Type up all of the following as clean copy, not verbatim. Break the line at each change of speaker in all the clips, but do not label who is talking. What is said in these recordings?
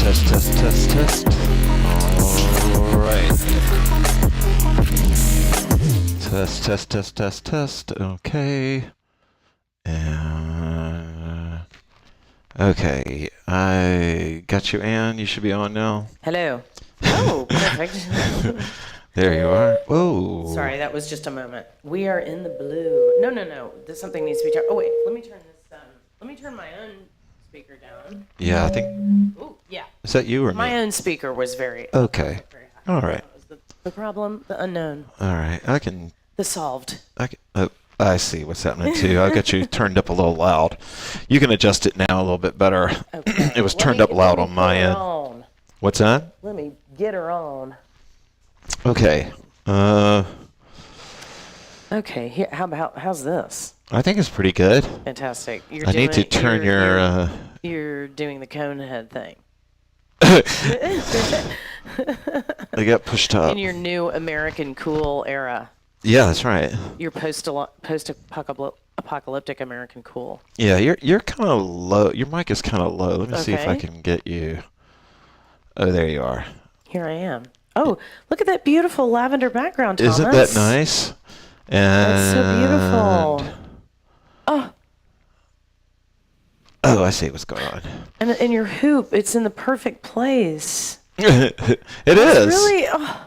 Test, test, test, test. All right. Test, test, test, test, test. Okay. Okay. I got you, Ann. You should be on now.
Hello. Oh, perfect.
There you are. Whoa.
Sorry, that was just a moment. We are in the blue. No. There's something needs to be turned. Oh wait, let me turn this. Let me turn my own speaker down.
Yeah, I think.
Oh yeah.
Is that you or me?
My own speaker was very.
Okay.
Very high.
All right.
That was the problem, the unknown,
All right.
the solved.
Oh, I see what's happening too. I got you turned up a little loud. You can adjust it now a little bit better.
Okay.
It was turned up loud on my end.
On.
What's that?
Let me get her on.
Okay.
Okay. Here. How's this?
I think it's pretty good.
Fantastic.
I need to turn your.
You're doing the cone head thing.
They got pushed up.
In your new American cool era.
Yeah, that's right.
Your post-apocalyptic American cool.
Yeah, you're kind of low. Your mic is kind of low. Let me see if I
Okay.
can get you. Oh, there you are.
Here I am. Oh, look at that beautiful lavender background, Thomas.
Isn't that nice? And
That's so beautiful. Oh,
Oh, I see what's going on.
and your hoop, it's in the perfect place.
It
It's
is.
really, oh,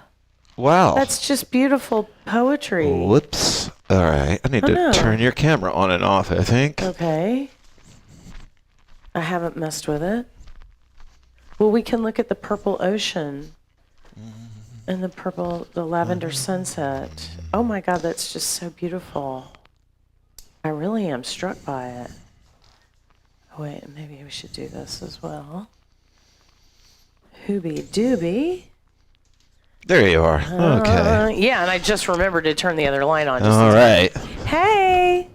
Wow.
that's just beautiful poetry.
Whoops. All right. I need
Oh,
to
no.
turn your camera on and off, I think.
Okay. I haven't messed with it. Well, we can look at the purple ocean and the lavender sunset. Oh my God, that's just so beautiful. I really am struck by it. Oh, wait, maybe we should do this as well. Hoobie doobie.
There you are. Okay.
Yeah, and I just remembered to turn the other light on.
All right.
Hey.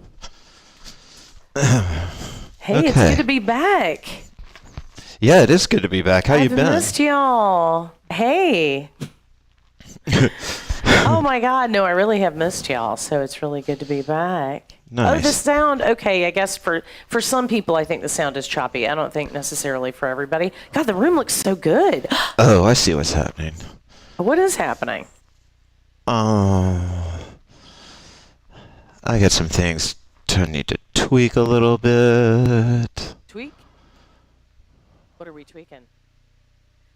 Hey, it's
Okay.
good to be back.
Yeah, it is good to be back. How you
I've
been?
missed y'all. Hey. Oh my God, no, I really have missed y'all. So it's really good to be back.
Nice.
Oh, the sound. Okay, I guess for some people, I think the sound is choppy. I don't think necessarily for everybody. God, the room looks so good.
Oh, I see what's happening.
What is happening?
I got some things to need to tweak a little bit.
Tweak? What are we tweaking?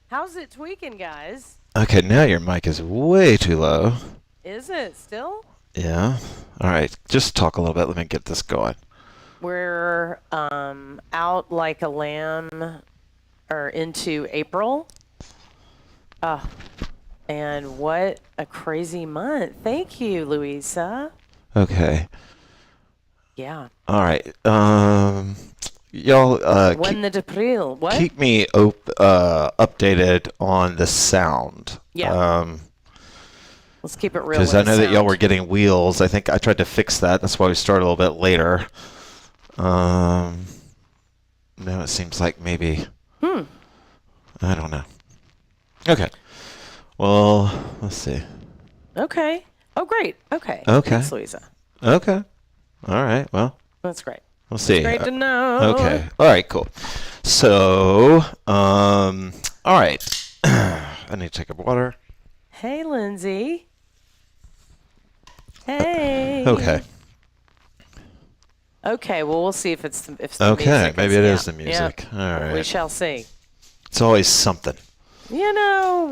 How's it tweaking, guys?
Okay, now your mic is way too low.
Is it still?
Yeah. All right, just talk a little bit. Let me get this going.
We're out like a lamb or into April. And what a crazy month. Thank you, Louisa.
Okay.
Yeah.
All right. Y'all
When the April. What?
keep me updated on the sound.
Yeah. Let's keep it real.
Because I know that y'all were getting wheels. I think I tried to fix that. That's why we started a little bit later. Now it seems like maybe. I don't know. Okay. Well, let's see.
Okay. Oh, great. Okay.
Okay.
Thanks, Louisa.
Okay. All right. Well,
That's great.
we'll see.
Great to know.
Okay. All right. Cool. So, all right. I need to take a water.
Hey, Lindsay. Hey.
Okay.
Okay. Well, we'll see if it's the
Okay.
music.
Maybe it is the
Yeah.
music. All right.
We shall see.
It's always something.
You know,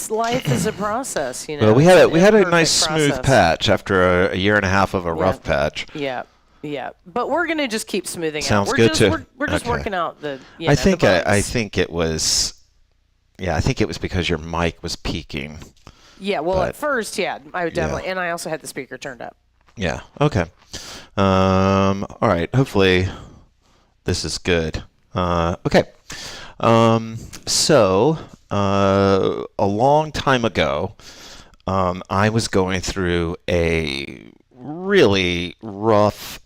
life is a process. You know.
Well, we
It's
had
an
a
imperfect
nice smooth
process.
patch after a year and a half of a rough patch.
Yeah. Yeah. But we're gonna just keep smoothing
Sounds
out.
good too.
We're just
Okay.
working out the.
I think
the
I
bugs.
think it was. Yeah, I think it was because your mic was peaking.
Yeah. Well,
but-
at first, yeah, I would definitely, and I also had the speaker turned up.
Yeah. Okay. All right. Hopefully, this is good. Okay. So a long time ago, I was going through a really rough,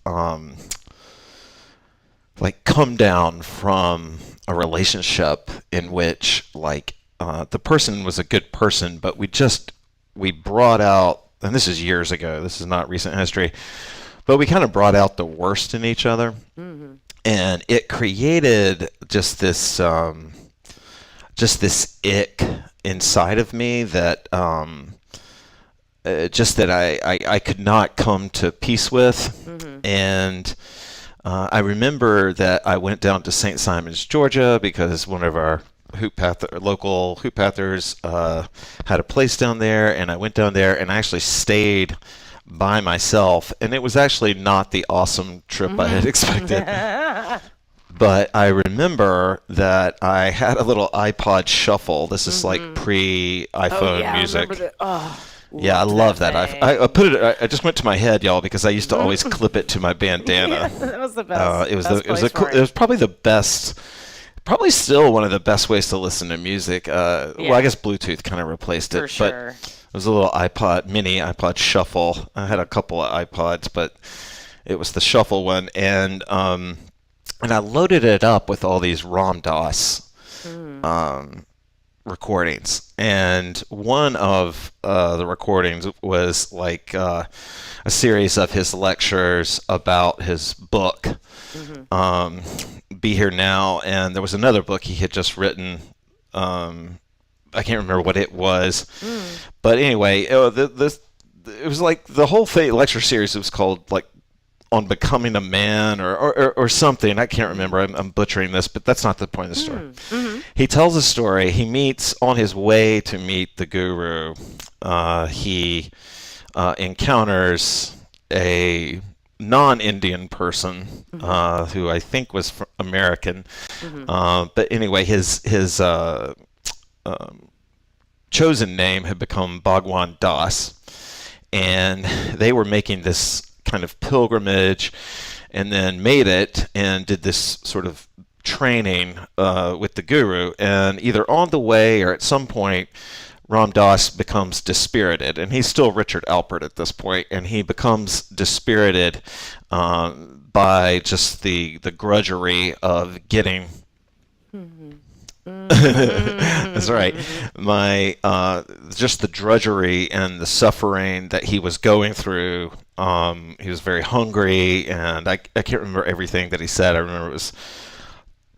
like, come down from a relationship in which, like, the person was a good person, but we brought out, and this is years ago, this is not recent history, but we kind of brought out the worst in each other. And it created just this just this ick inside of me that just that I could not come to peace with. And I remember that I went down to St. Simons, Georgia, because one of our local HoopPathers had a place down there, and I went down there and I actually stayed by myself, and it was actually not the awesome trip I had expected. But I remember that I had a little iPod Shuffle. This is like pre-iPhone music. Yeah, I love that. I put it. I just went to my head, y'all, because I used to always clip it to my bandana.
That was the best.
It was probably the best. Probably still one of the best ways to listen to music. Well, I guess Bluetooth kind of replaced it.
For sure.
But it was a little mini iPod Shuffle. I had a couple of iPods, but it was the Shuffle one, and I loaded it up with all these Ram Dass recordings. And one of the recordings was like a series of his lectures about his book, Be Here Now. And there was another book he had just written. I can't remember what it was. But anyway, it was like the whole lecture series was called like On Becoming a Man or something. I can't remember. I'm butchering this, but that's not the point of the story. He tells a story. He meets, on his way to meet the guru, he encounters a non-Indian person who I think was American. But anyway, his chosen name had become Bhagwan Das, and they were making this kind of pilgrimage, and then made it and did this sort of training with the guru. And either on the way or at some point, Ram Dass becomes dispirited, and he's still Richard Alpert at this point, and he becomes dispirited by just the grudgery of getting. That's right. Just the drudgery and the suffering that he was going through. He was very hungry, and I can't remember everything that he said. I remember it was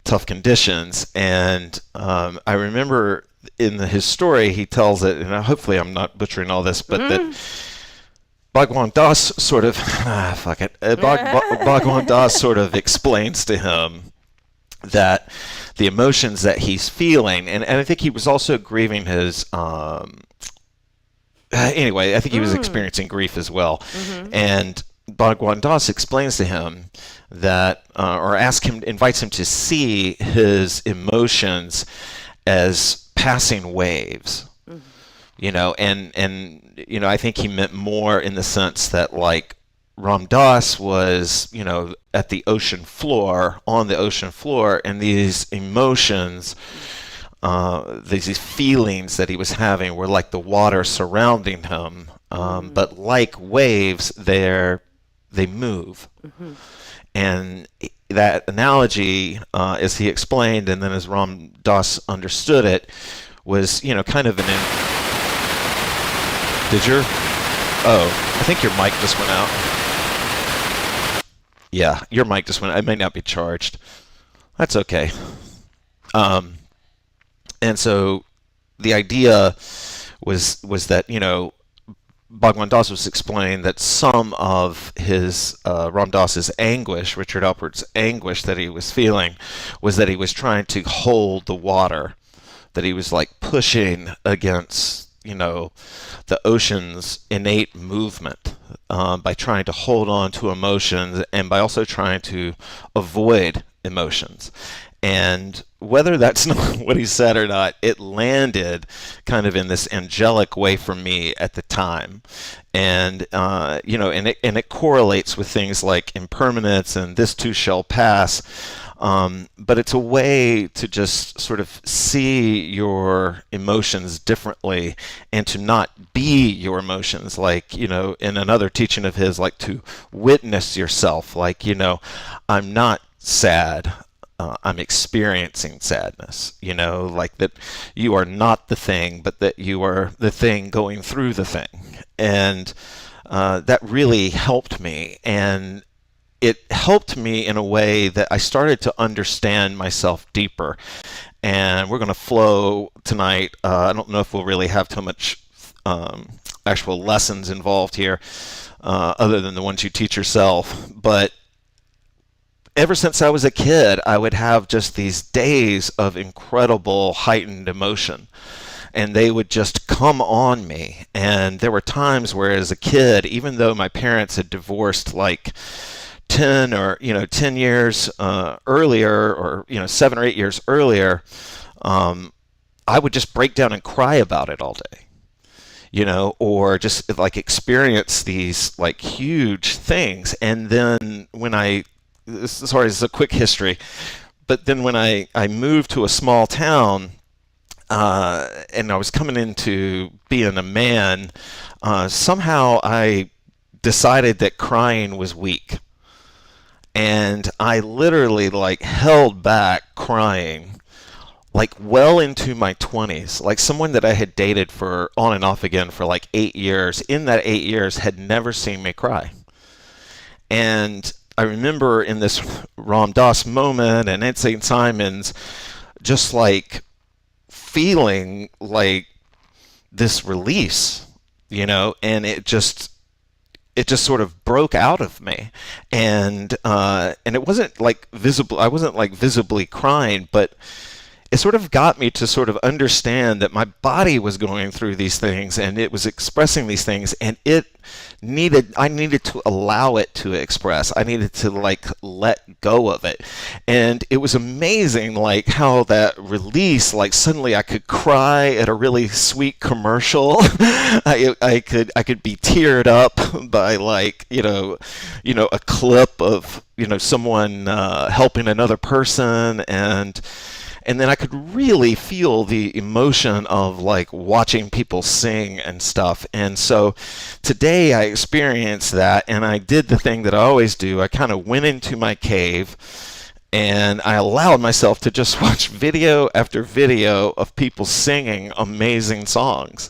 tough conditions, and I remember in his story he tells it, and hopefully I'm not butchering all this, but that Bhagwan Das sort of Bhagwan Das sort of explains to him that the emotions that he's feeling, and I think he was also grieving his anyway, I think he was experiencing grief as well. And Bhagwan Das explains to him that, or invites him to see his emotions as passing waves. And I think he meant more in the sense that, like, Ram Dass was, at the ocean floor, on the ocean floor, and these emotions, these feelings that he was having were like the water surrounding him, but like waves, they move. And that analogy, as he explained, and then as Ram Dass understood it, was, kind of I think your mic just went out. Yeah, your mic just went. It may not be charged. That's okay. And so the idea was that, Bhagwan Das was explaining that some of his Ram Dass's anguish, Richard Alpert's anguish that he was feeling, was that he was trying to hold the water, that he was like pushing against, the ocean's innate movement, by trying to hold on to emotions and by also trying to avoid emotions. And whether that's not what he said or not, it landed kind of in this angelic way for me at the time. And, and it correlates with things like impermanence and this too shall pass. But it's a way to just sort of see your emotions differently and to not be your emotions. Like, in another teaching of his, like to witness yourself. Like, I'm not sad. I'm experiencing sadness, like that you are not the thing, but that you are the thing going through the thing. And that really helped me. And it helped me in a way that I started to understand myself deeper. And we're going to flow tonight. I don't know if we'll really have too much actual lessons involved here, other than the ones you teach yourself. But ever since I was a kid, I would have just these days of incredible heightened emotion. And they would just come on me. And there were times where, as a kid, even though my parents had divorced like 10 years earlier, or 7 or 8 years earlier, I would just break down and cry about it all day, or just like experience these like huge things. And then this is a quick history, but then when I moved to a small town, and I was coming into being a man, somehow I decided that crying was weak. And I literally like held back crying like well into my 20s. Like someone that I had dated for on and off again for like 8 years, in that 8 years had never seen me cry. And I remember in this Ram Dass moment and at St. Simon's, just like feeling like this release, and it just sort of broke out of me. And it wasn't like visible. I wasn't like visibly crying, but it sort of got me to sort of understand that my body was going through these things and it was expressing these things, and I needed to allow it to express. I needed to like let go of it. And it was amazing like how that release, like suddenly I could cry at a really sweet commercial. I could be teared up by like, a clip of, someone helping another person, and then I could really feel the emotion of like watching people sing and stuff. And so today I experienced that, and I did the thing that I always do. I kind of went into my cave and I allowed myself to just watch video after video of people singing amazing songs.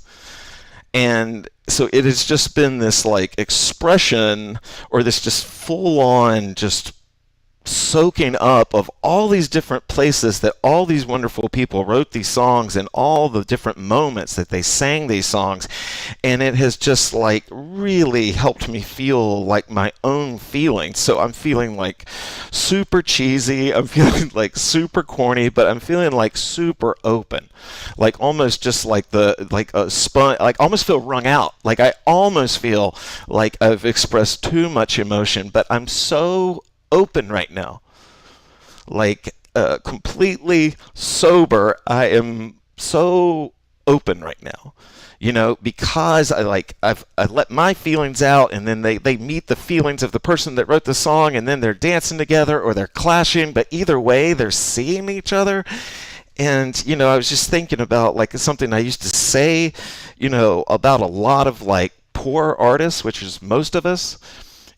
And so it has just been this like expression, or this just full on just soaking up of all these different places that all these wonderful people wrote these songs, and all the different moments that they sang these songs. And it has just like really helped me feel like my own feelings. So I'm feeling like super cheesy, I'm feeling like super corny, but I'm feeling like super open, like almost just like a spun, like almost feel wrung out, like I almost feel like I've expressed too much emotion. But I'm so open right now, like completely sober. I am so open right now, because I let my feelings out, and then they meet the feelings of the person that wrote the song, and then they're dancing together or they're clashing, but either way they're seeing each other. And I was just thinking about like something I used to say, about a lot of like poor artists, which is most of us.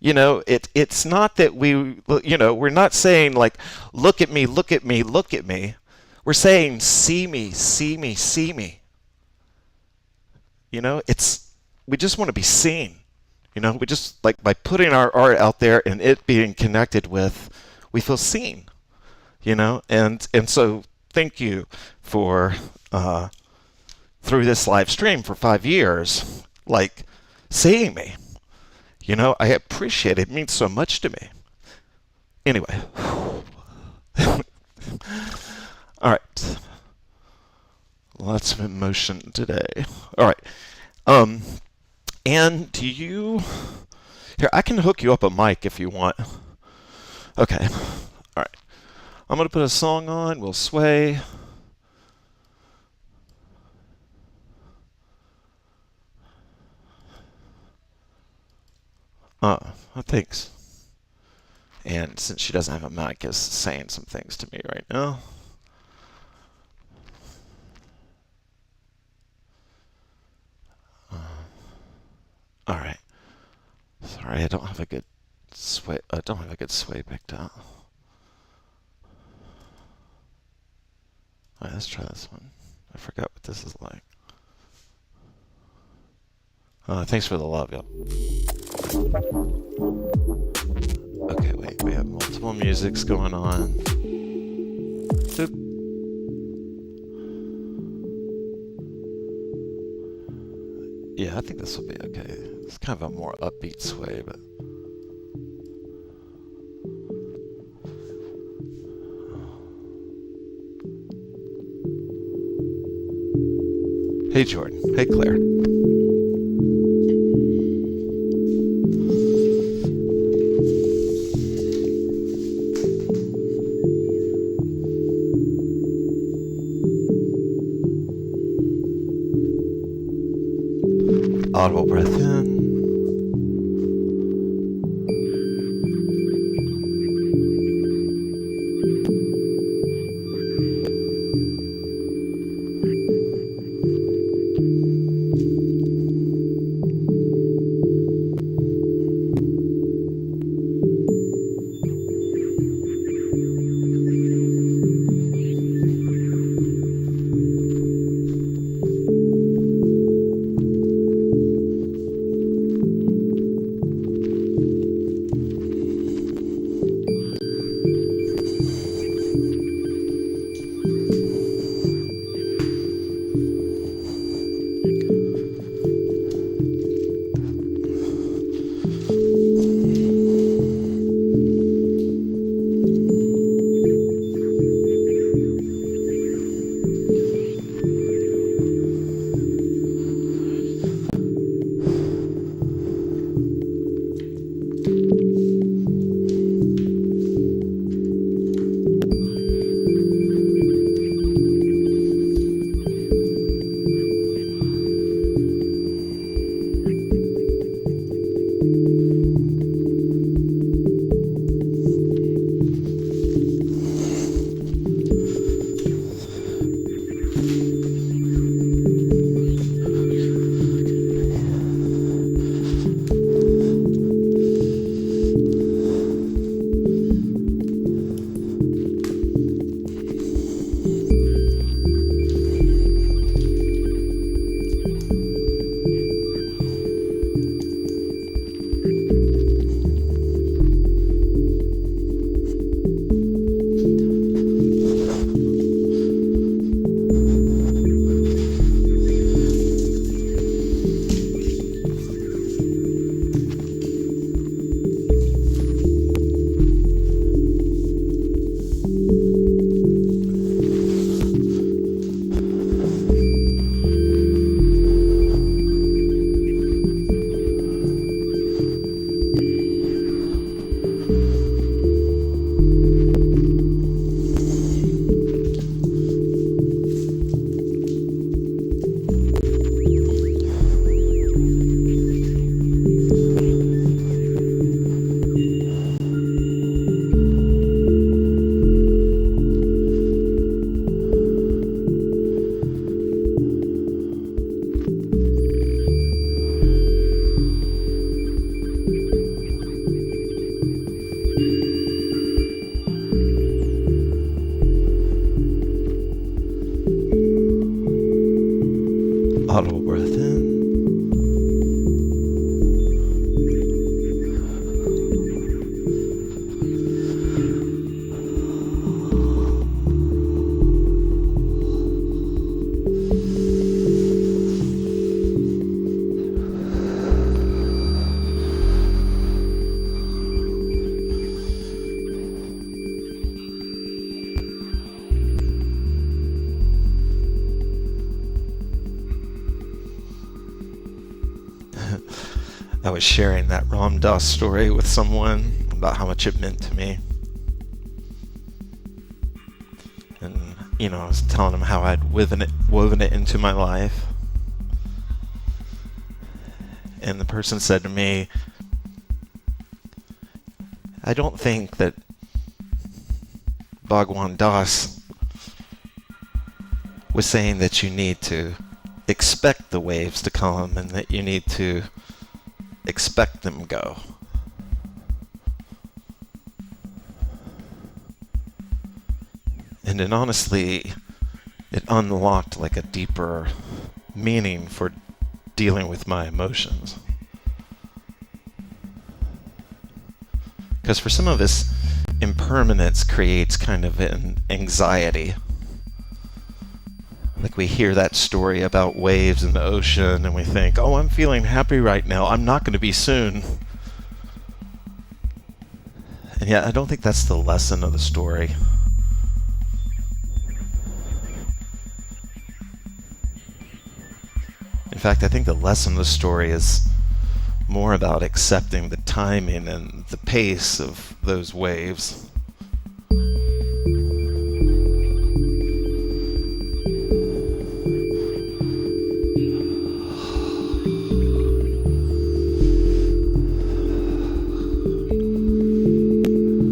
It's not that we're not saying like, look at me, look at me, look at me. We're saying, see me, see me, see me. We just want to be seen. We just like, by putting our art out there and it being connected with, we feel seen. And so thank you for through this live stream for 5 years, like seeing me. I appreciate it. It means so much to me. Anyway. All right. Lots of emotion today. All right. And do you... Here, I can hook you up a mic if you want. Okay. All right. I'm going to put a song on. We'll sway. Thanks. And since she doesn't have a mic, is saying some things to me right now. All right. Sorry, I don't have a good sway. I don't have a good sway picked out. All right, let's try this one. I forgot what this is like. Thanks for the love, y'all. Okay, wait, we have multiple musics going on. Boop. Yeah, I think this will be okay. It's kind of a more upbeat sway, but... Hey, Jordan. Hey, Claire. Audible breath in. Audible breath in. I was sharing that Ram Dass story with someone about how much it meant to me. And, I was telling them how I'd woven it into my life. And the person said to me, I don't think that Bhagwan Das was saying that you need to expect the waves to come and that you need to expect them go. And then honestly, it unlocked like a deeper meaning for dealing with my emotions. Because for some of us, impermanence creates kind of an anxiety. Like we hear that story about waves in the ocean and we think, oh, I'm feeling happy right now. I'm not going to be soon. And yet, I don't think that's the lesson of the story. In fact, I think the lesson of the story is more about accepting the timing and the pace of those waves.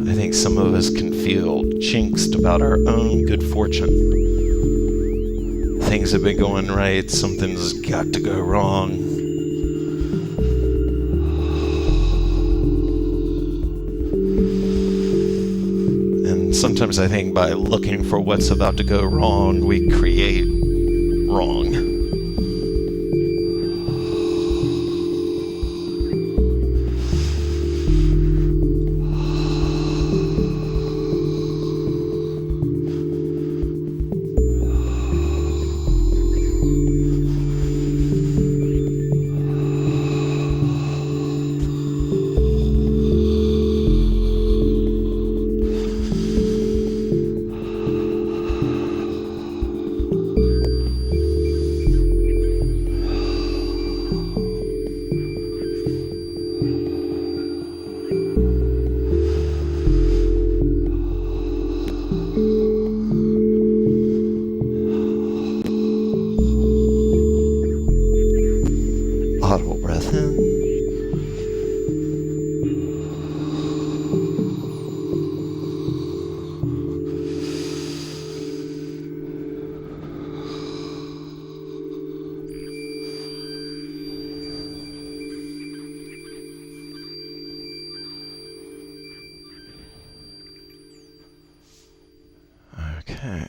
I think some of us can feel jinxed about our own good fortune. Things have been going right, something's got to go wrong. And sometimes I think by looking for what's about to go wrong, we create wrong. Audible breath in. Okay.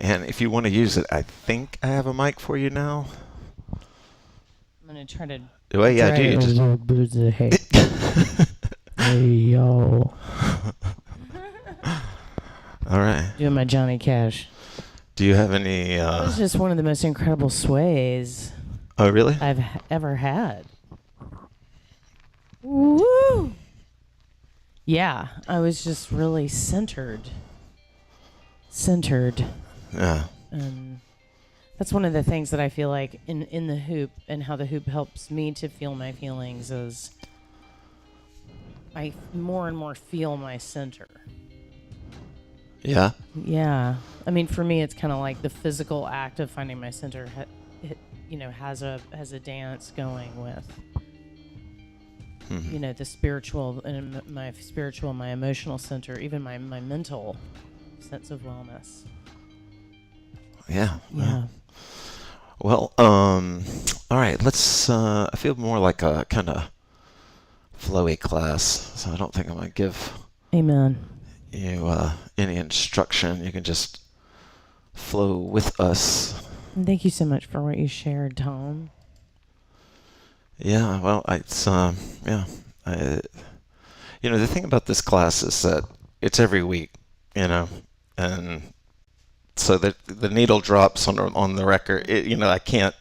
And if you want to use it, I think I have a mic for you now.
I'm going to try to...
Well, yeah, do you just...
Hey. Hey, yo.
All right.
Doing my Johnny Cash.
Do you have any...
It was just one of the most incredible sways
Oh, really?
I've ever had. Woo! Yeah, I was just really centered.
Yeah.
And that's one of the things that I feel like in the hoop and how the hoop helps me to feel my feelings is I more and more feel my center.
Yeah?
Yeah. I mean, for me, it's kind of like the physical act of finding my center, has a dance going with,
Mm-hmm.
the spiritual and my emotional center, even my mental sense of wellness.
Yeah.
Yeah.
Well, all right, let's, I feel more like a kind of flowy class, so I don't think I'm going to give
Amen.
you any instruction. You can just flow with us.
And thank you so much for what you shared, Tom.
Yeah, well, it's, yeah. The thing about this class is that it's every week, and so the needle drops on the record. I can't,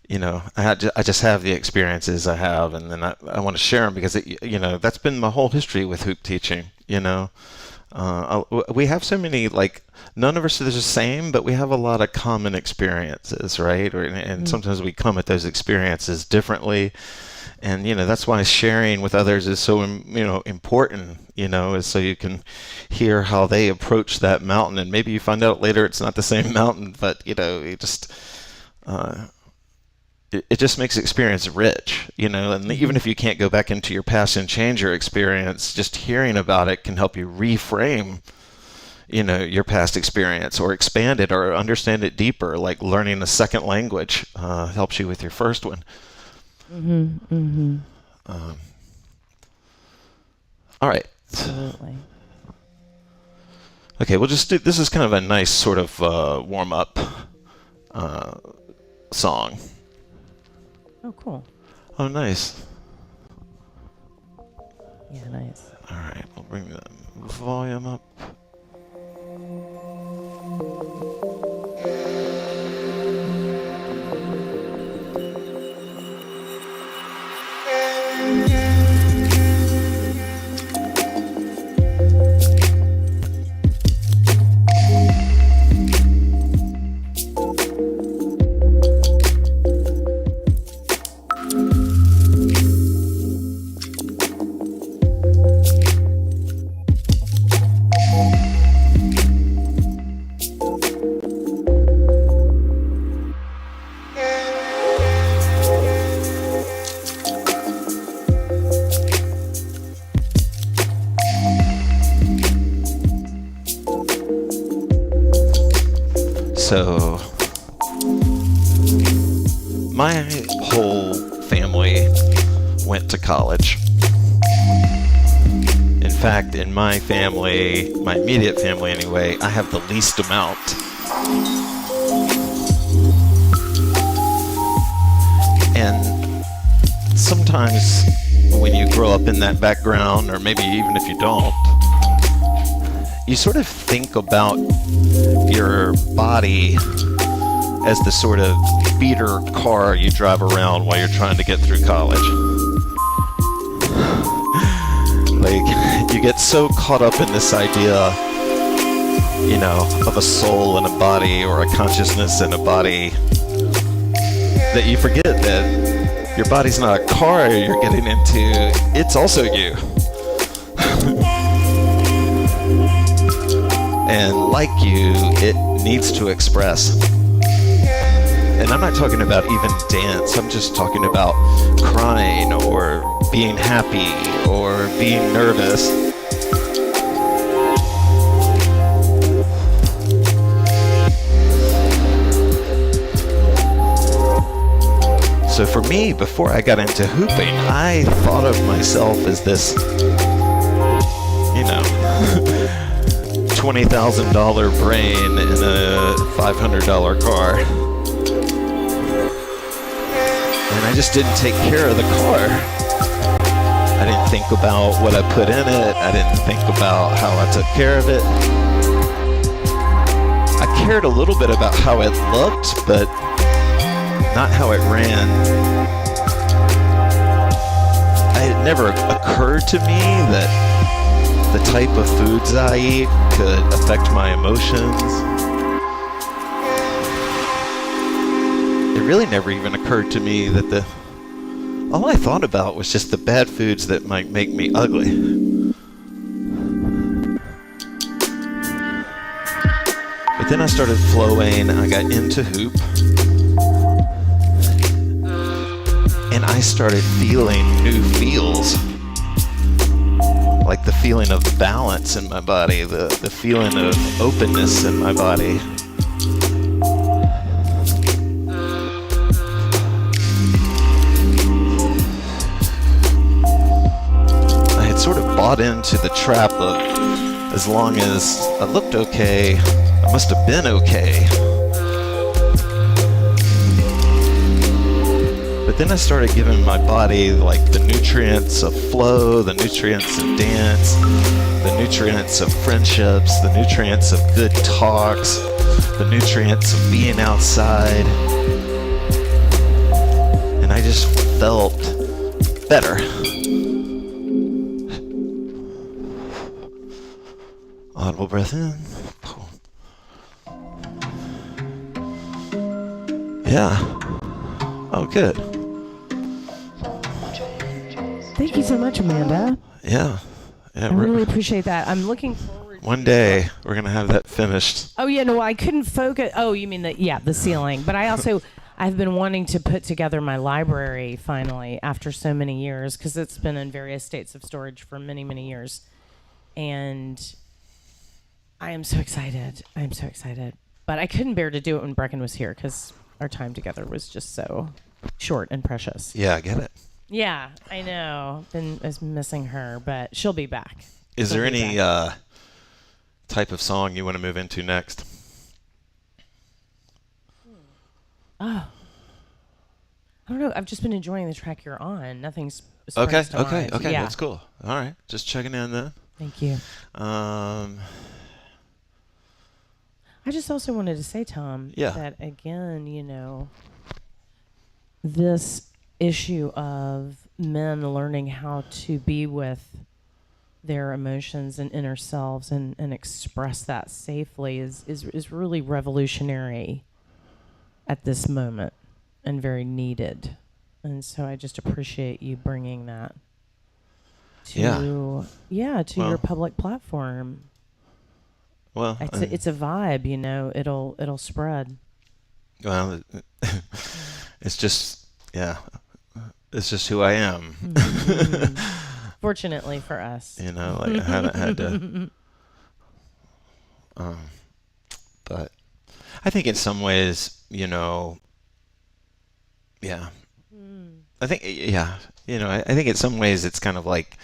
I just have the experiences I have, and then I want to share them because that's been my whole history with hoop teaching. We have so many, like, none of us are the same, but we have a lot of common experiences, right? And sometimes we come at those experiences differently. And, that's why sharing with others is so, important, is so you can hear how they approach that mountain. And maybe you find out later it's not the same mountain, but, it just, it just makes experience rich, and even if you can't go back into your past and change your experience, just hearing about it can help you reframe, your past experience or expand it or understand it deeper, like learning a second language helps you with your first one. All right.
Absolutely.
Okay, we'll just do, this is kind of a nice sort of warm-up song.
Oh, cool.
Oh, nice.
Yeah, nice.
All right, we'll bring the volume up. So, my whole family went to college. In fact, in my family, my immediate family anyway, I have the least amount. And sometimes when you grow up in that background, or maybe even if you don't, you sort of think about your body as the sort of beater car you drive around while you're trying to get through college. Like, you get so caught up in this idea, you know, of a soul and a body, or a consciousness and a body, that you forget that your body's not a car you're getting into, it's also you. And like you, it needs to express. And I'm not talking about even dance, I'm just talking about crying, or being happy, or being nervous. So for me, before I got into hooping, I thought of myself as this, you know, $20,000 brain in a $500 car. And I just didn't take care of the car. I didn't think about what I put in it. I didn't think about how I took care of it. I cared a little bit about how it looked, but not how it ran. It never occurred to me that the type of foods I eat could affect my emotions. It really never even occurred to me that all I thought about was just the bad foods that might make me ugly. But then I started flowing, I got into hoop, and I started feeling new feels. Like the feeling of balance in my body, the feeling of openness in my body. I had sort of bought into the trap of, as long as I looked okay, I must have been okay. But then I started giving my body like the nutrients of flow, the nutrients of dance, the nutrients of friendships, the nutrients of good talks, the nutrients of being outside. And I just felt better. Audible breath in. Yeah. Oh, good.
Thank you so much, Amanda.
Yeah.
I really appreciate that. I'm looking forward to
one day we're going to have that finished.
Oh, yeah, no, I couldn't focus. Oh, you mean the ceiling. But I've been wanting to put together my library finally after so many years, because it's been in various states of storage for many, many years. And I am so excited. But I couldn't bear to do it when Brecken was here, because our time together was just so short and precious.
Yeah, I get it.
Yeah, I know. I was missing her, but she'll be back.
Is there any type of song you want to move into next?
Oh. I don't know. I've just been enjoying the track you're on. Nothing's
Okay,
springs to
okay,
mind.
okay.
Yeah.
That's cool. All right, just checking in then.
Thank you.
Um,
I just also wanted to say, Tom,
Yeah.
that again, this issue of men learning how to be with their emotions and inner selves and express that safely is really revolutionary at this moment and very needed. And so I just appreciate you bringing that to
Well-
your public platform.
well,
It's a vibe, it'll spread.
well, it's just it's just who I am.
Fortunately for us.
Like I haven't had to. But I think in some ways, yeah. I think, I think in some ways it's kind of like,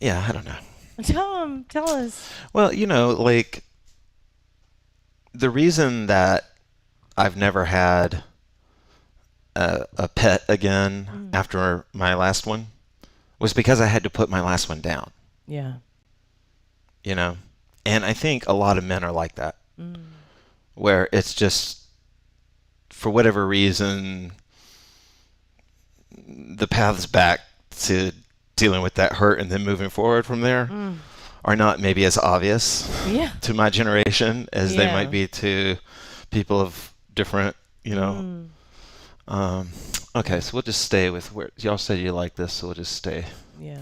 I don't know.
Tell us.
Well, like the reason that I've never had a pet again after my last one was because I had to put my last one down,
Yeah.
And I think a lot of men are like that, where it's just, for whatever reason, the paths back to dealing with that hurt and then moving forward from there are not maybe as obvious to my generation as they might be to people of different, okay, so we'll just stay with where y'all said you like this, so we'll just stay.
Yeah.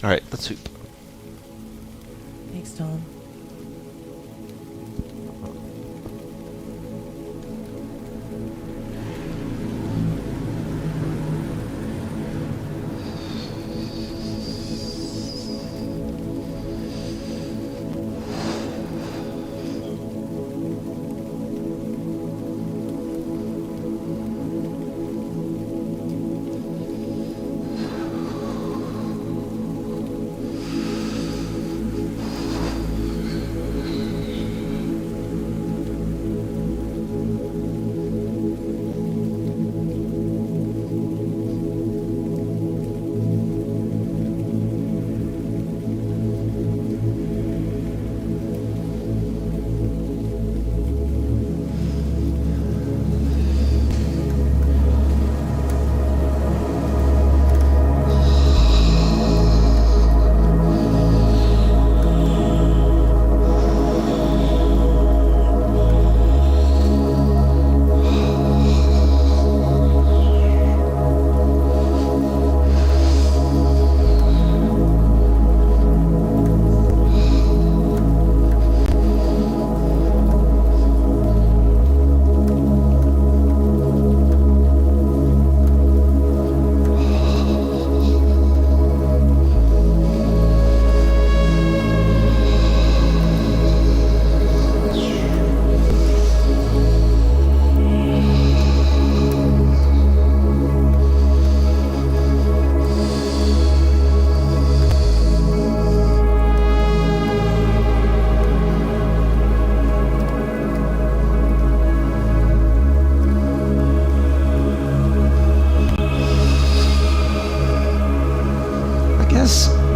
All right, let's hoop.
Thanks, Tom.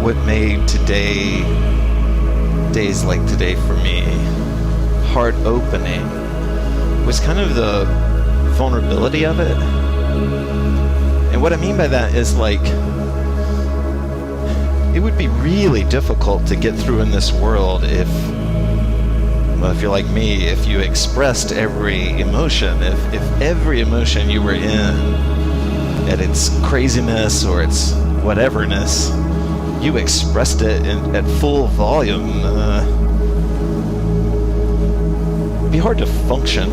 What made days like today for me heart opening was kind of the vulnerability of it. And what I mean by that is, like, it would be really difficult to get through in this world if you're like me, if you expressed every emotion, if every emotion you were in at its craziness or its whateverness, you expressed it at full volume, it'd be hard to function.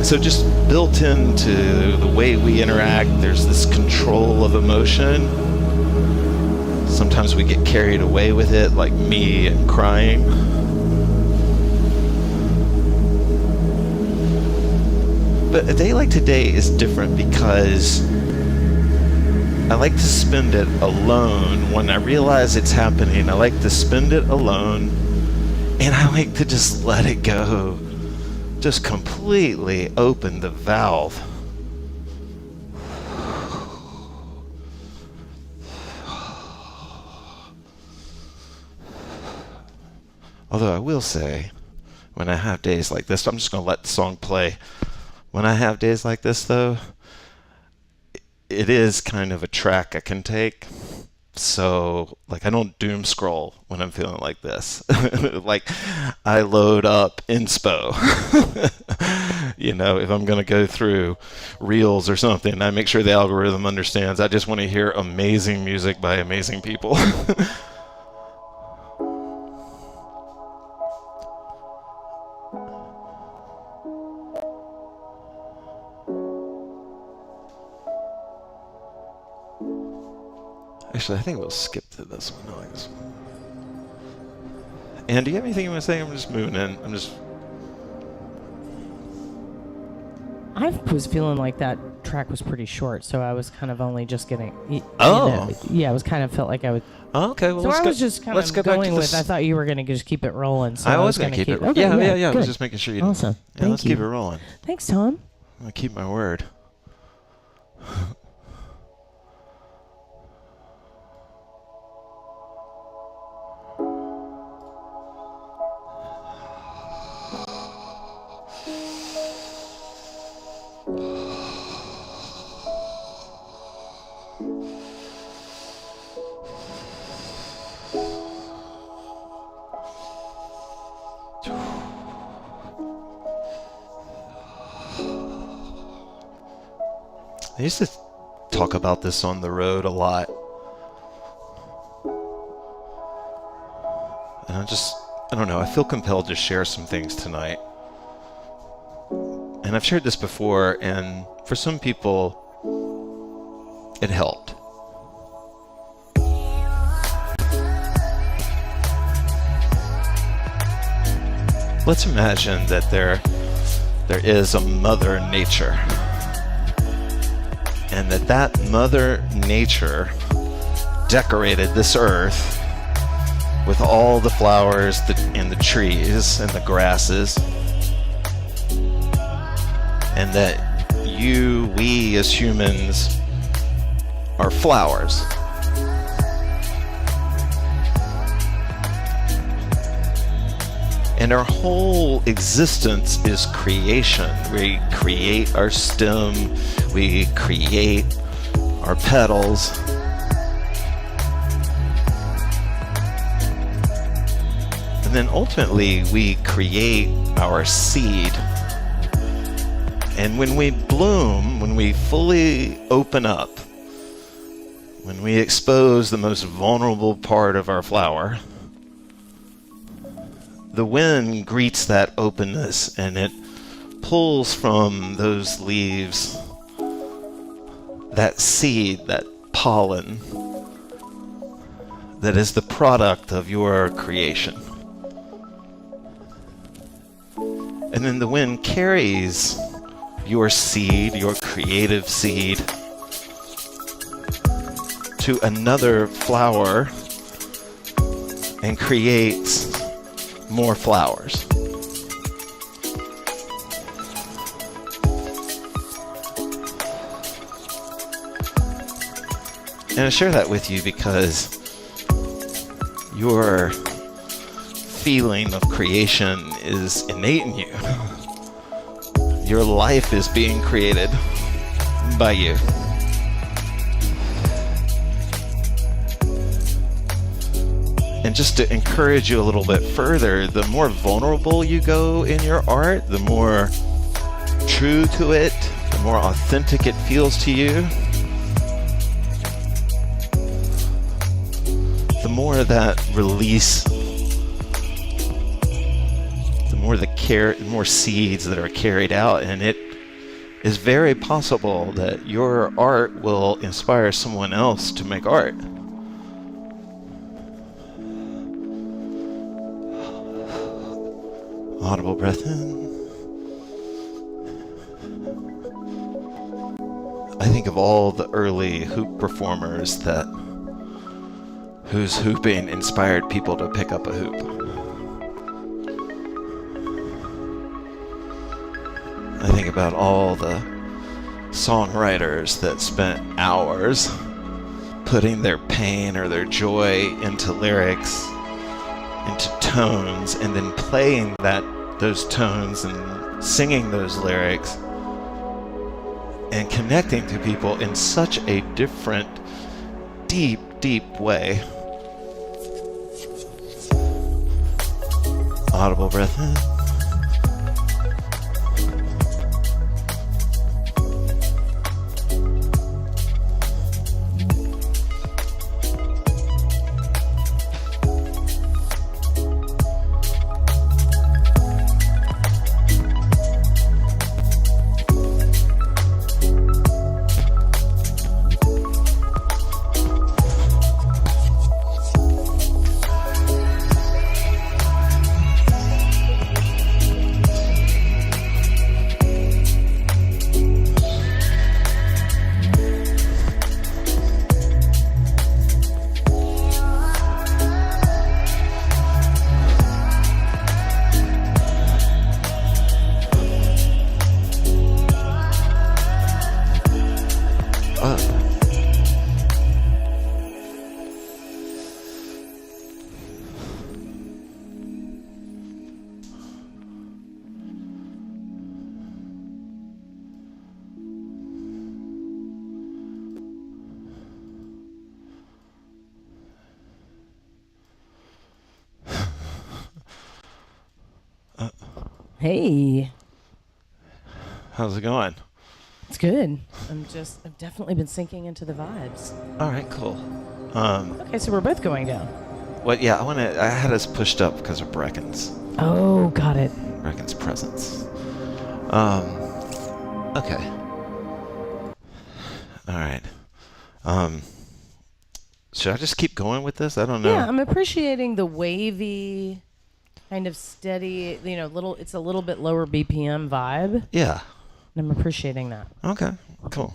So just built into the way we interact, there's this control of emotion. Sometimes we get carried away with it, like me and crying. But a day like today is different because I like to spend it alone. When I realize it's happening, I like to spend it alone, and I like to just let it go. just completely open the valve. Although I will say, when I have days like this, I'm just going to let the song play. When I have days like this, though, it is kind of a track I can take. So, like, I don't doom scroll when I'm feeling like this. Like, I load up inspo. You know, if I'm going to go through Reels or something, I make sure the algorithm understands I just want to hear amazing music by amazing people. Actually, I think we'll skip to this one. I like this one. And do you have anything you want to say? I'm just moving in.
I was feeling like that track was pretty short, so I was kind of only just getting. Yeah, I was kind of felt like I would.
Oh, okay, well,
So
let's
I
go,
was just kind
let's
of
go back
going
to
with.
this.
I thought you were going to just keep it rolling. So
I was
going
going to keep it.
Okay,
Yeah. I
good.
was just making sure you.
Awesome.
Yeah,
Thank
let's
you.
keep it rolling.
Thanks, Tom.
I'm gonna keep my word. I used to talk about this on the road a lot. And I don't know, I feel compelled to share some things tonight. And I've shared this before, and for some people, it helped. Let's imagine that there is a Mother Nature. And that Mother Nature decorated this earth with all the flowers and the trees and the grasses. And that we as humans are flowers. And our whole existence is creation. We create our stem, we create our petals. And then ultimately we create our seed. And when we bloom, when we fully open up, when we expose the most vulnerable part of our flower, the wind greets that openness and it pulls from those leaves that seed, that pollen, that is the product of your creation. And then the wind carries your seed, your creative seed, to another flower and creates more flowers. And I share that with you because your feeling of creation is innate in you. Your life is being created by you. And just to encourage you a little bit further, the more vulnerable you go in your art, the more true to it, the more authentic it feels to you, the more that release, the more seeds that are carried out, and it is very possible that your art will inspire someone else to make art. Audible breath in. I think of all the early hoop performers whose hooping inspired people to pick up a hoop. I think about all the songwriters that spent hours putting their pain or their joy into lyrics, into tones, and then playing those tones and singing those lyrics and connecting to people in such a different, deep, deep way. Audible breath in.
Hey,
How's it going?
it's good. I've definitely been sinking into the vibes.
All right, cool.
Okay, so we're both going down.
Yeah, I had us pushed up because of Brecken's
Got it.
presence. Okay. All right. Should I just keep going with this? I don't know.
Yeah, I'm appreciating the wavy, kind of steady, it's a little bit lower BPM vibe.
Yeah.
And I'm appreciating that.
Okay. Cool.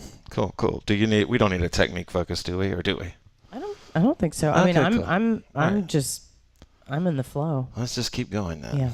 We don't need a technique focus, do we? Or do we?
I don't think so. I mean,
Okay, cool.
I'm
right.
just I'm in the flow.
Let's just keep going then.
Yeah.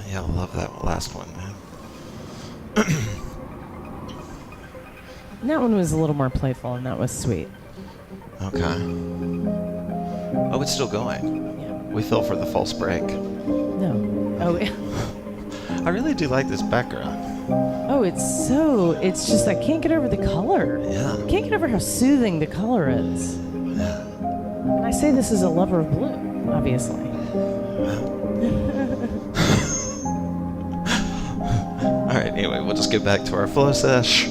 Yeah, I love that last one, man.
That one was a little more playful, and that was sweet.
Okay. Oh, it's still going.
Yeah.
We fell for the false break.
No. Oh, yeah.
I really do like this background.
Oh, it's just, I can't get over the color.
Yeah.
I can't get over how soothing the color is.
Yeah.
And I say this as a lover of blue, obviously.
All right, anyway, we'll just get back to our flow sesh.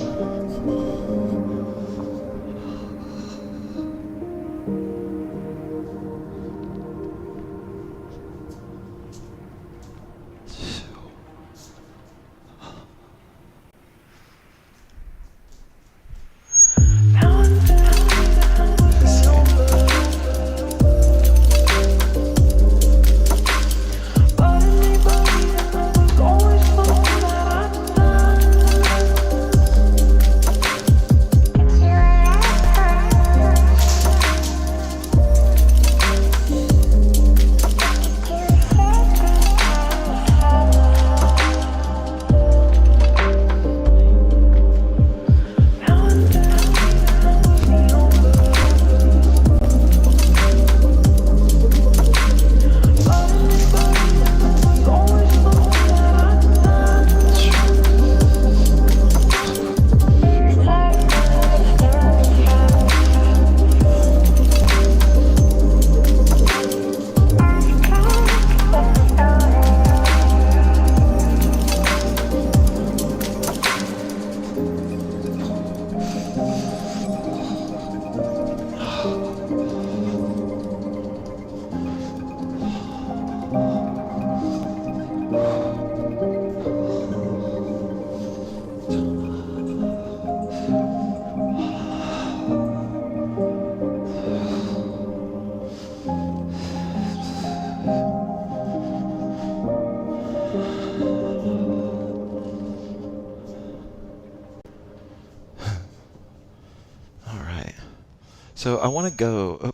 So I want to go. Oh,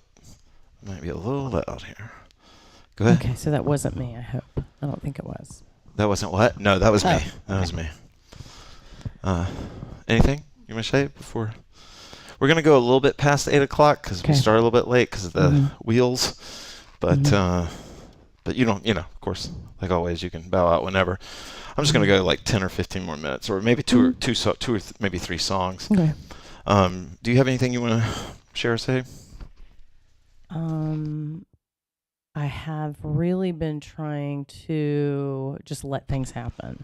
might be a little loud here. Go ahead.
Okay, so that wasn't me, I hope. I don't think it was.
That wasn't what? No, that was me.
Oh,
That was me. Anything you want to say before? We're gonna go a little bit past 8 o'clock because we started a little bit late because of the wheels. But but you don't, of course, like always, you can bow out whenever. I'm just gonna go like 10 or 15 more minutes, or maybe two or maybe three songs.
Okay.
Do you have anything you want to share or say?
I have really been trying to just let things happen.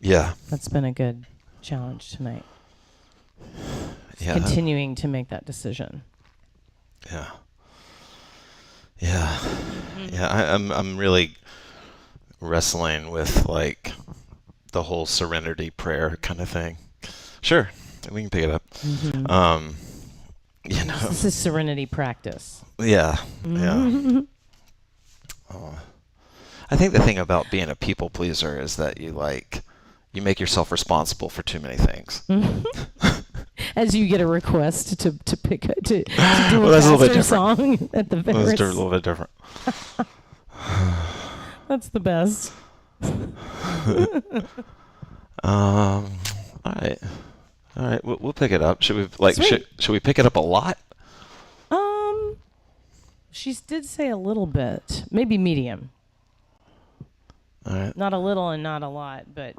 Yeah.
That's been a good challenge tonight.
Yeah.
Continuing to make that decision.
Yeah. Yeah. Yeah. I'm really wrestling with like the whole serenity prayer kind of thing. Sure, we can pick it up.
This is serenity practice.
Yeah. Yeah. I think the thing about being a people pleaser is that you make yourself responsible for too many things.
As you get a request to pick to do
Well,
a
that's a little bit
pastor
different.
song at the
That's
verse.
a little bit different.
That's the best.
All right. We'll pick it up. Should we should we pick it up a lot?
She did say a little bit, maybe medium.
All right.
Not a little and not a lot, but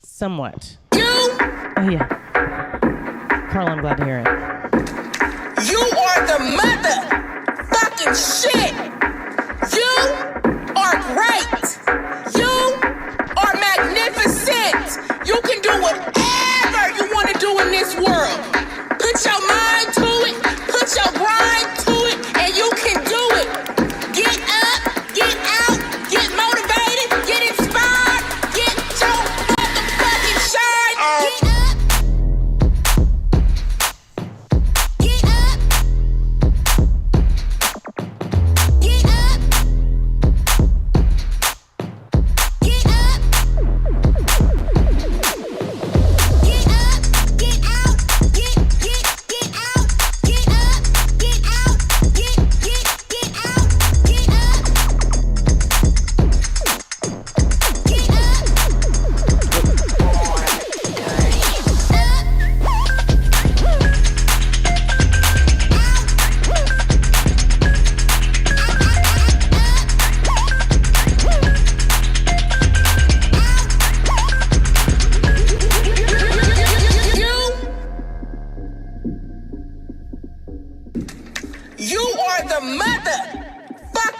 somewhat. Oh yeah. Carl, I'm glad to hear it.
You are the motherfucking shit. You are great. You are magnificent. You can do whatever you want to do in this world. Put your mind to it. Put your grind to it. And you can do it. Get up. Get out. Get motivated. Get inspired. Get your motherfucking shine. Get up. Get up. Get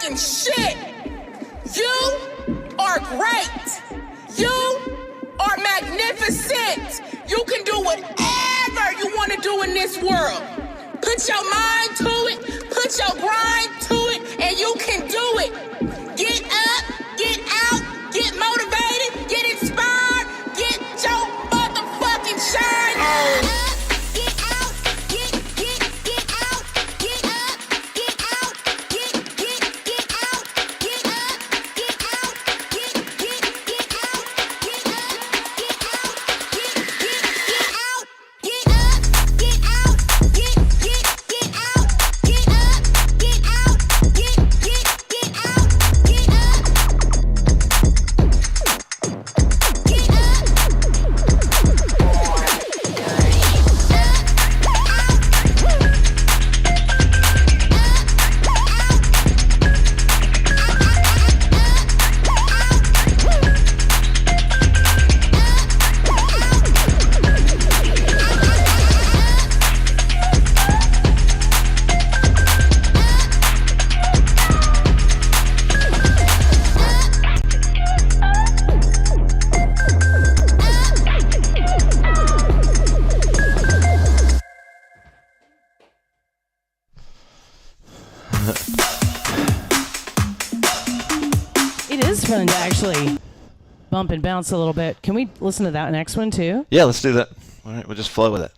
fucking shit. You are great. You are magnificent. You can do whatever you want to do in this world. Put your mind to it, put your grind to it, and you can do it. Get up, get out, get motivated, get inspired, get your motherfucking shine on. Get out, get out, get up, get out, get out, get up, get out, get out, get out, get up, get out, get out, get out, get up, get out, get out, get out, get out, get
It is fun to actually bump and bounce a little bit. Can we listen to that next one too?
Yeah, let's do that. All right, we'll just flow with it.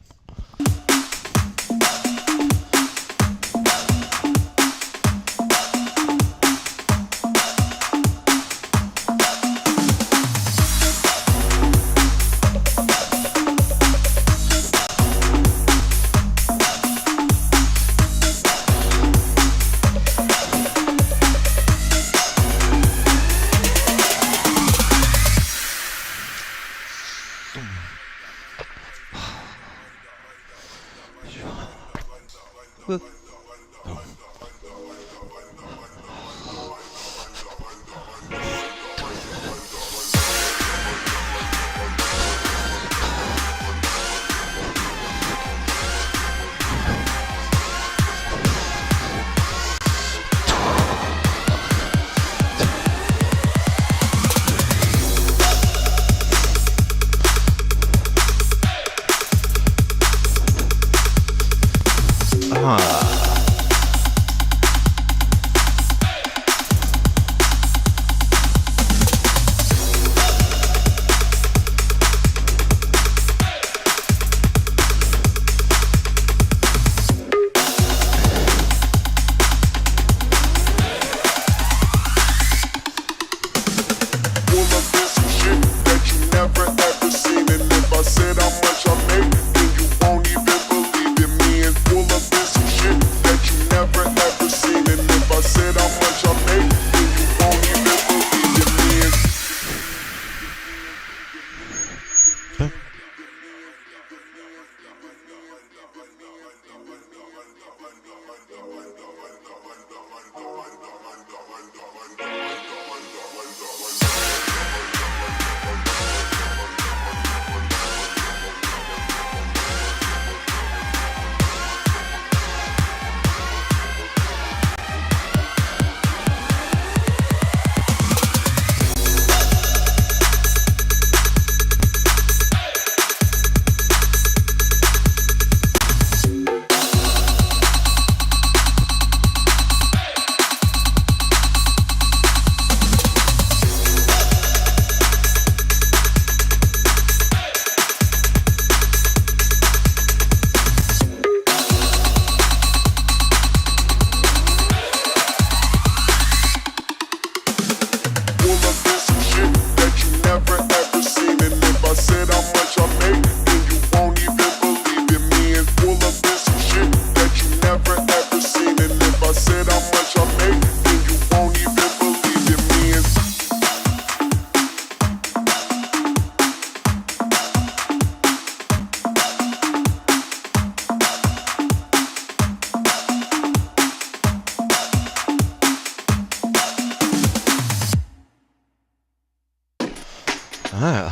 Ah,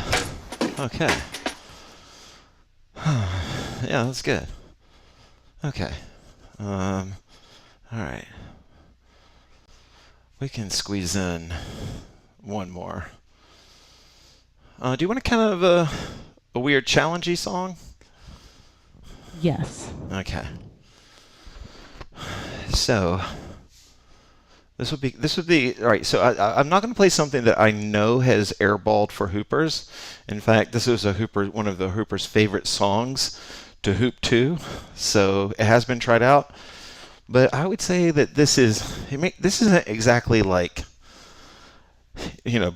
okay. Yeah, that's good. Okay. All right. We can squeeze in one more. Do you want a kind of a weird challengey song?
Yes.
Okay. So this would be all right. So I'm not going to play something that I know has airballed for hoopers. In fact, this is one of the hoopers' favorite songs to hoop to. So it has been tried out. But I would say that this isn't exactly like,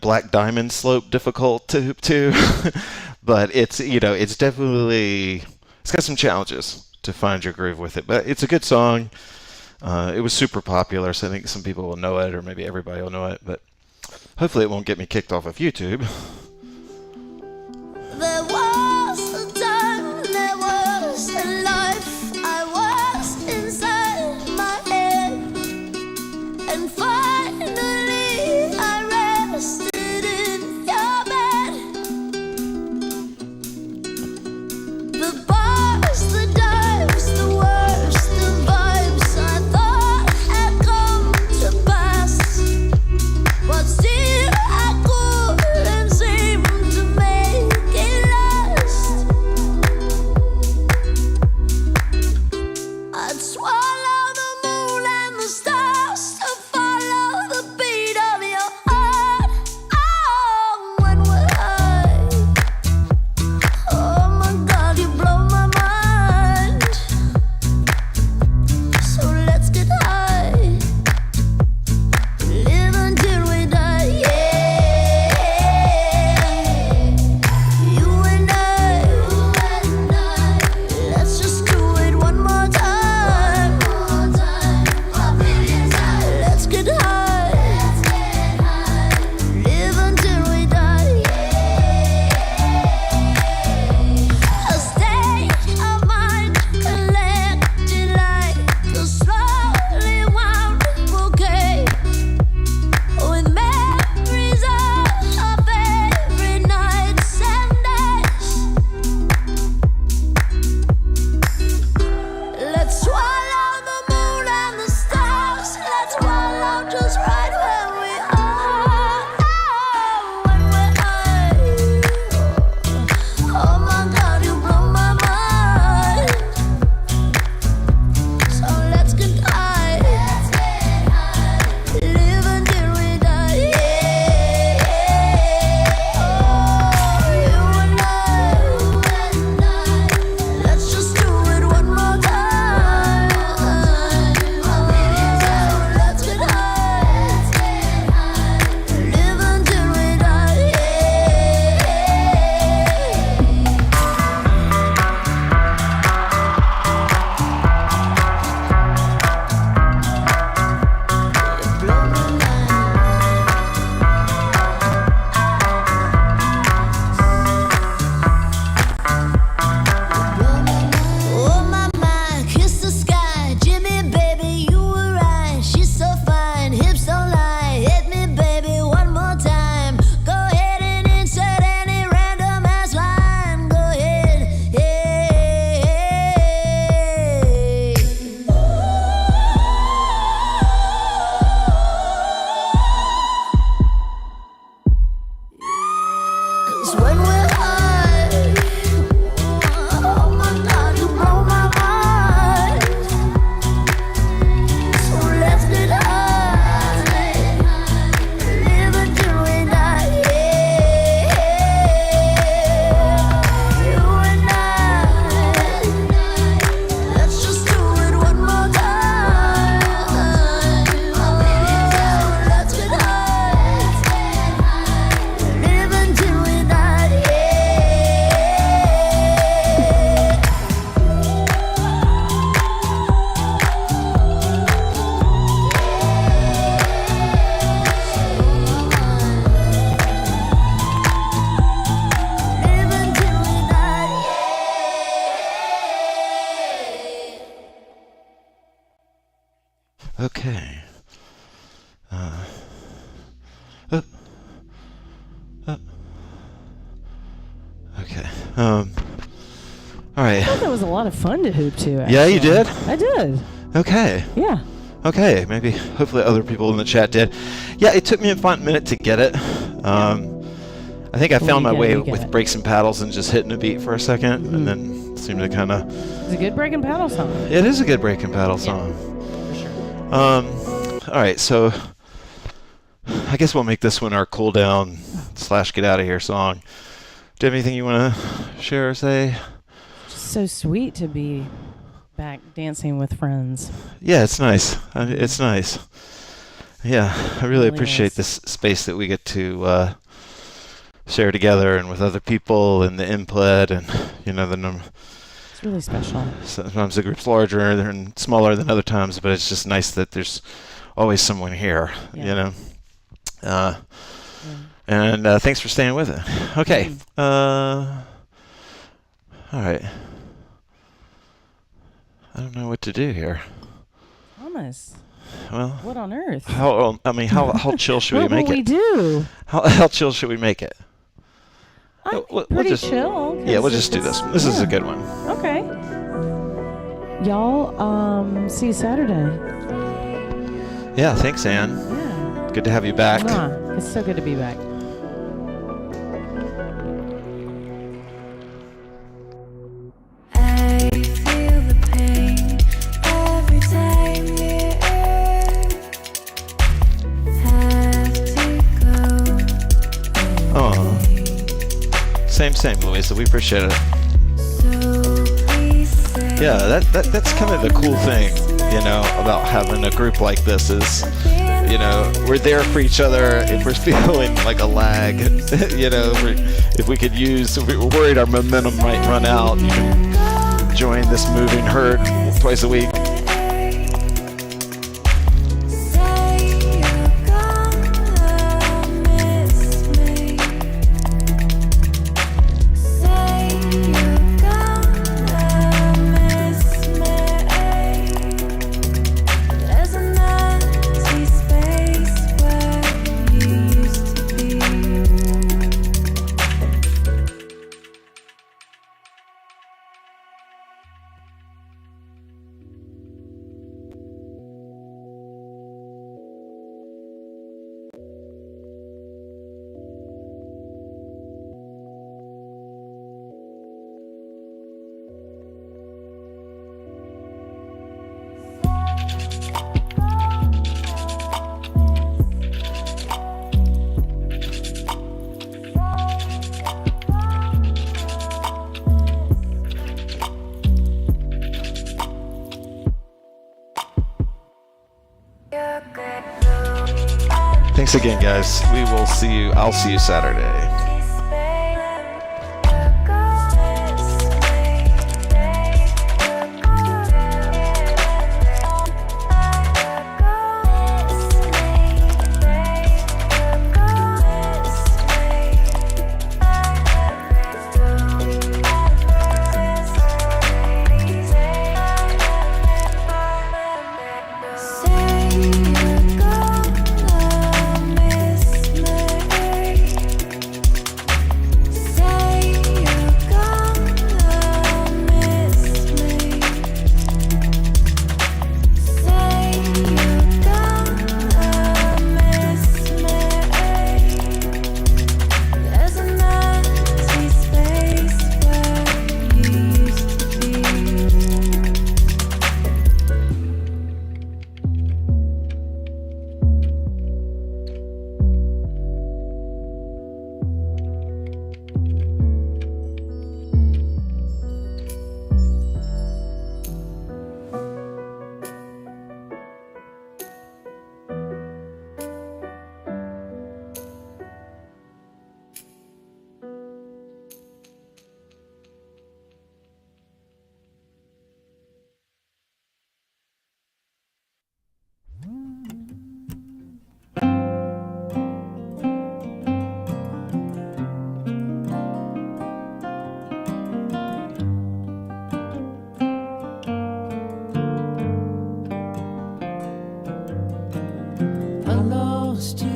Black Diamond Slope difficult to hoop to, but it's definitely, it's got some challenges to find your groove with it. But it's a good song. It was super popular, so I think some people will know it, or maybe everybody will know it. But hopefully, it won't get me kicked off of YouTube.
There was a time, there was a life, I was inside my head, and finally I rested in your bed. The bars, the dives, the worst, the vibes I thought had come to pass, but still I couldn't seem to make it last. I'd swallow the moon and the stars to follow the beat of your heart. Oh, when we're high, oh my God, you blow my mind. So let's get high, live until we die. Yeah, you and I, let's just do it one more time. Let's get high, live until we die. A state of mind collected like a slowly wound bouquet, with memories of every nights and days. Let's swallow the moon and the stars. Let's wallow just right where we are. Oh, when we're high, oh my God, you blow my mind. So let's get high, live until we die. Oh, you and I, let's just do it one more time. Let's get high, live until we die. Blow my oh my, kiss the sky, Jimmy, baby, you were right. She's so fine, hips don't lie. Hit me, baby, one more time. Go ahead and insert any random ass line. Go ahead, hey. 'Cause when we're high, oh my God, you blow my mind. So let's get high, live until we die. You and I, let's just do it one more time. Let's get high, live until we die. Live until we die.
Okay. Uh, okay. All right.
That was a lot of fun to hoop to.
Yeah, you
actually.
did?
I did.
Okay.
Yeah.
Okay, maybe, hopefully other people in the chat did. Yeah, it took me a fun minute to get it. I think I found my way with breaks and paddles and just hitting a beat for a second, and then seemed to kind of...
It's a good break and paddle song.
It is a good break and paddle song.
For sure.
All right, so I guess we'll make this one our cool down / get out of here song. Do you have anything you want to share or say?
Just so sweet to be back dancing with friends.
Yeah, it's nice. It's nice. Yeah, I really appreciate this space that we get to share together and with other people and the input and, you know, the number.
It's really special.
Sometimes the group's larger and smaller than other times, but it's just nice that there's always someone here, you know. And thanks for staying with it. Okay. All right. I don't know what to do here.
Thomas.
Well,
what on earth?
How chill should we make it?
What will we do?
How chill should we make it?
Pretty chill.
Yeah, we'll just do this. This is a good one.
Okay. Y'all, see you Saturday.
Yeah, thanks, Ann.
Yeah.
Good to have you back.
It's so good to be back.
Same, Louisa. We appreciate it. Yeah, that's kind of the cool thing, you know, about having a group like this is, you know, we're there for each other if we're feeling like a lag, you know, if we could use, if we were worried our momentum might run out, you can join this moving herd twice a week. Thanks again, guys. I'll see you Saturday.
I lost you.